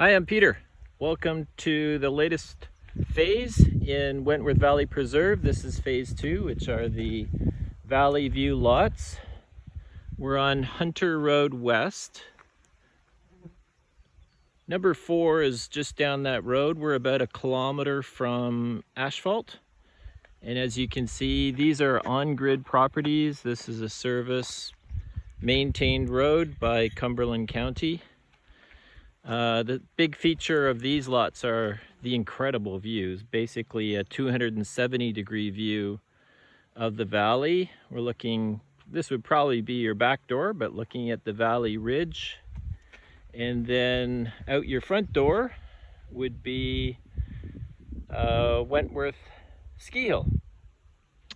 Hi, I'm Peter. Welcome to the latest phase in Wentworth Valley Preserve. This is phase 2, which are the Valley View lots. We're on Hunter Road West. Number 4 is just down that road. We're about 1 kilometer from asphalt. And as you can see, these are on-grid properties. This is a service maintained road by Cumberland County. The big feature of these lots are the incredible views, basically a 270-degree view of the valley. We're looking, this would probably be your back door, but looking at the valley ridge. And then out your front door would be Wentworth Ski Hill.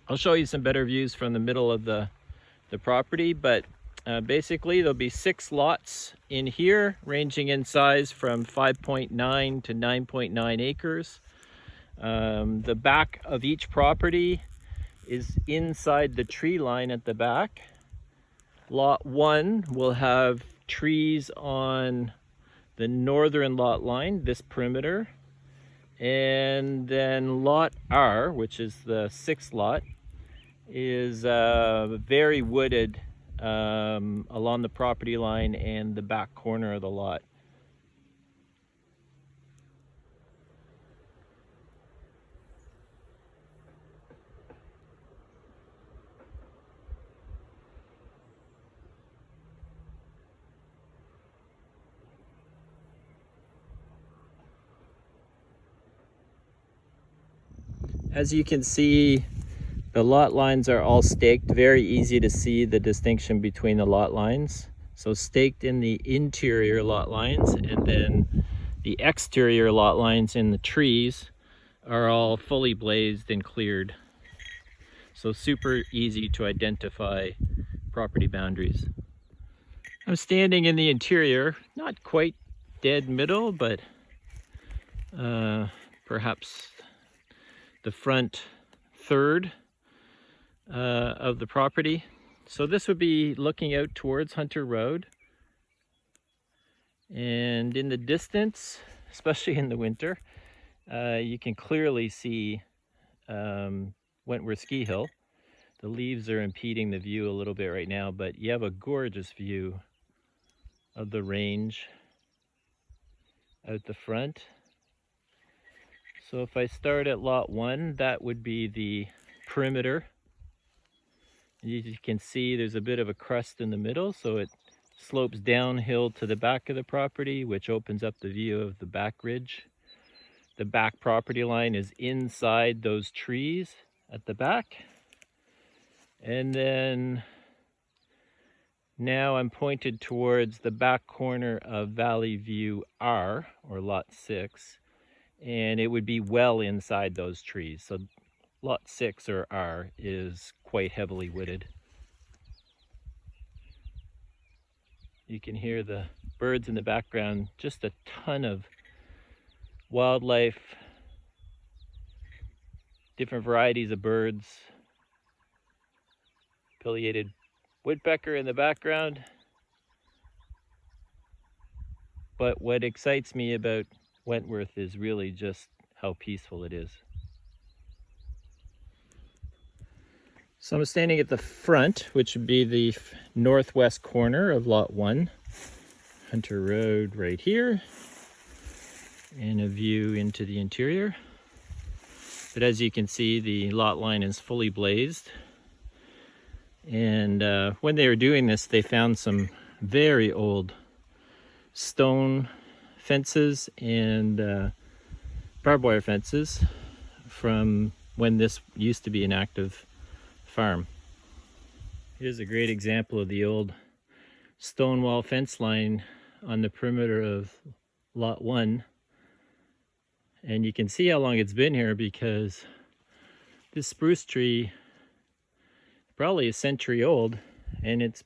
I'll show you some better views from the middle of the property, but basically there'll be 6 lots in here, ranging in size from 5.9 to 9.9 acres. The back of each property is inside the tree line at the back. Lot 1 will have trees on the northern lot line, this perimeter. And then lot R, which is the 6th lot, is very wooded along the property line and the back corner of the lot. As you can see, the lot lines are all staked. Very easy to see the distinction between the lot lines. So staked in the interior lot lines, and then the exterior lot lines in the trees are all fully blazed and cleared. So super easy to identify property boundaries. I'm standing in the interior, not quite dead middle, but perhaps the front third of the property. So this would be looking out towards Hunter Road, and in the distance, especially in the winter, you can clearly see Wentworth Ski Hill. The leaves are impeding the view a little bit right now, but you have a gorgeous view of the range out the front. So if I start at lot 1, that would be the perimeter. As you can see, there's a bit of a crest in the middle, so it slopes downhill to the back of the property, which opens up the view of the back ridge. The back property line is inside those trees at the back. And then now I'm pointed towards the back corner of Valley View R, or lot 6. And it would be well inside those trees. So lot 6, or R, is quite heavily wooded. You can hear the birds in the background, just a ton of wildlife, different varieties of birds. Pileated woodpecker in the background. But what excites me about Wentworth is really just how peaceful it is. So I'm standing at the front, which would be the northwest corner of lot 1. Hunter Road right here, and a view into the interior. But as you can see, the lot line is fully blazed. And when they were doing this, they found some very old stone fences and barbed wire fences from when this used to be an active farm. Here's a great example of the old stone wall fence line on the perimeter of lot 1. And you can see how long it's been here, because this spruce tree is probably a century old, and it's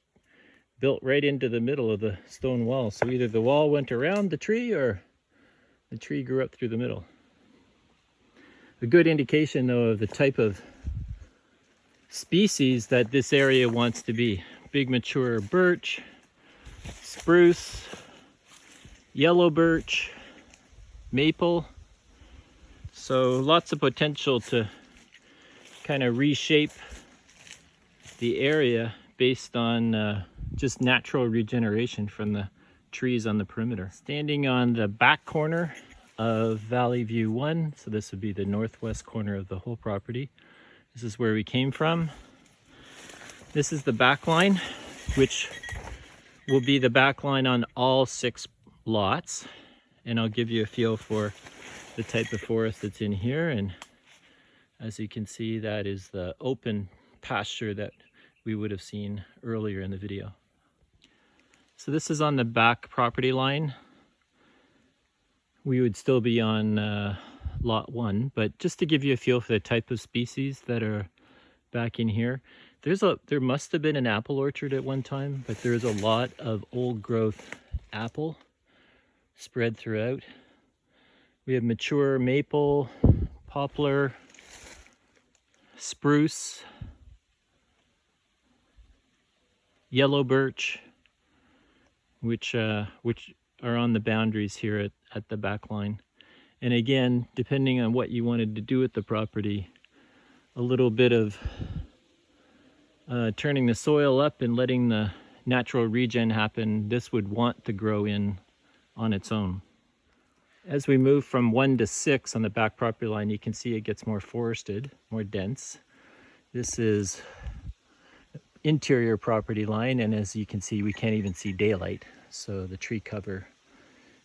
built right into the middle of the stone wall. So either the wall went around the tree or the tree grew up through the middle. A good indication, though, of the type of species that this area wants to be. Big mature birch, spruce, yellow birch, maple. So lots of potential to kind of reshape the area based on just natural regeneration from the trees on the perimeter. Standing on the back corner of Valley View 1, so this would be the northwest corner of the whole property. This is where we came from. This is the back line, which will be the back line on all 6 lots. And I'll give you a feel for the type of forest that's in here. And as you can see, that is the open pasture that we would have seen earlier in the video. So this is on the back property line. We would still be on lot 1, but just to give you a feel for the type of species that are back in here, there must have been an apple orchard at one time, but there's a lot of old growth apple spread throughout. We have mature maple, poplar, spruce, yellow birch, which are on the boundaries here at the back line. And again, depending on what you wanted to do with the property, a little bit of turning the soil up and letting the natural regen happen, this would want to grow in on its own. As we move from 1 to 6 on the back property line, you can see it gets more forested, more dense. This is interior property line, and as you can see, we can't even see daylight, so the tree cover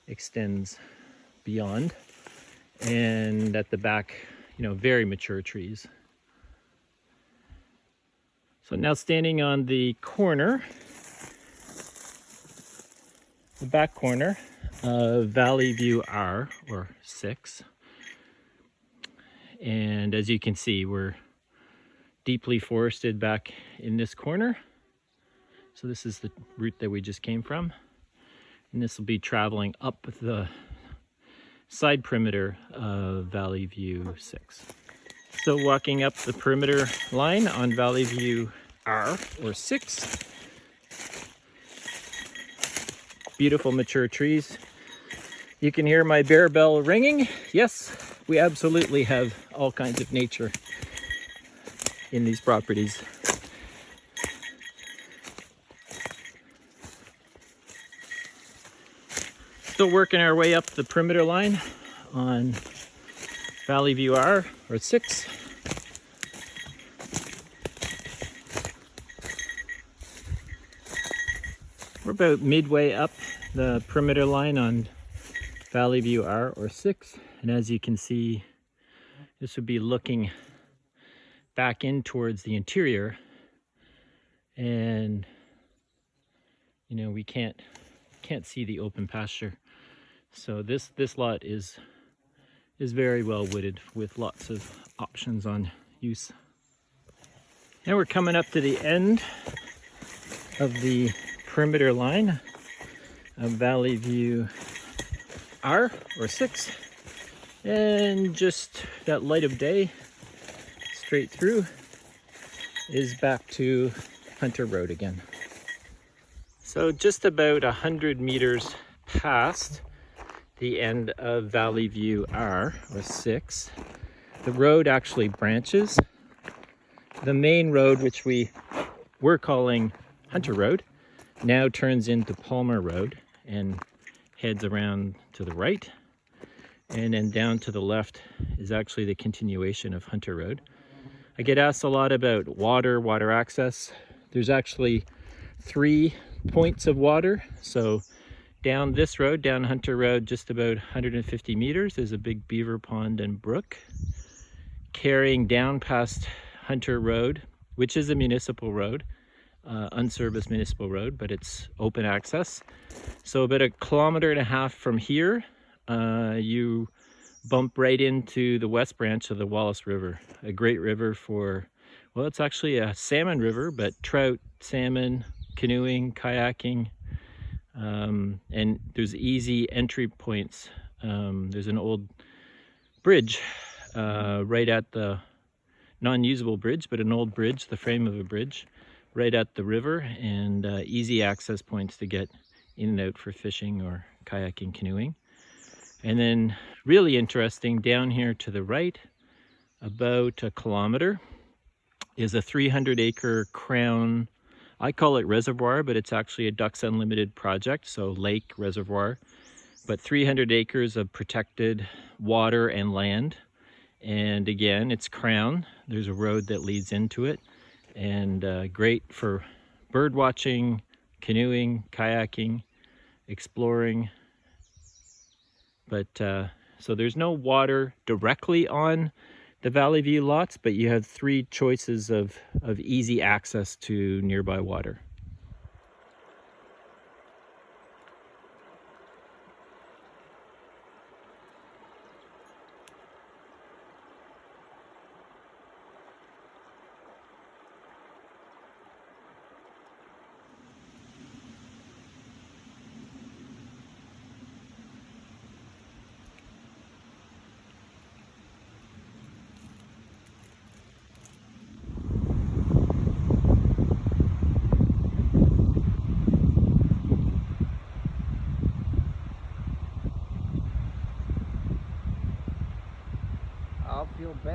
extends beyond. And at the back, very mature trees. So now standing on the corner, the back corner of Valley View R, or 6. And as you can see, we're deeply forested back in this corner. So this is the route that we just came from. And this will be traveling up the side perimeter of Valley View 6. So walking up the perimeter line on Valley View R, or 6. Beautiful mature trees. You can hear my bear bell ringing. Yes, we absolutely have all kinds of nature in these properties. Still working our way up the perimeter line on Valley View R, or 6. We're about midway up the perimeter line on Valley View R, or 6. And as you can see, this would be looking back in towards the interior. And, we can't see the open pasture. So this lot is very well wooded with lots of options on use. Now we're coming up to the end of the perimeter line of Valley View R, or 6. And just that light of day straight through is back to Hunter Road again. So just about 100 meters past the end of Valley View R, or 6, the road actually branches. The main road, which we were calling Hunter Road, now turns into Palmer Road and heads around to the right. And then down to the left is actually the continuation of Hunter Road. I get asked a lot about water access. There's actually 3 points of water. So down this road, down Hunter Road, just about 150 meters, there's a big beaver pond and brook. Carrying down past Hunter Road, which is a municipal road, unserviced municipal road, but it's open access. So about 1.5 kilometers from here, you bump right into the west branch of the Wallace River, a great river for, well, it's actually a salmon river, but trout, salmon, canoeing, kayaking, and there's easy entry points. There's an old bridge right at the, non-usable bridge, but an old bridge, the frame of a bridge, right at the river, and easy access points to get in and out for fishing or kayaking, canoeing. And then really interesting, down here to the right, about a kilometer, is a 300-acre crown. I call it reservoir, but it's actually a Ducks Unlimited project, so lake reservoir. But 300 acres of protected water and land. And again, it's crown. There's a road that leads into it, and great for bird watching, canoeing, kayaking, exploring. But so there's no water directly on the Valley View lots, but you have 3 choices of easy access to nearby water. I'll feel bad.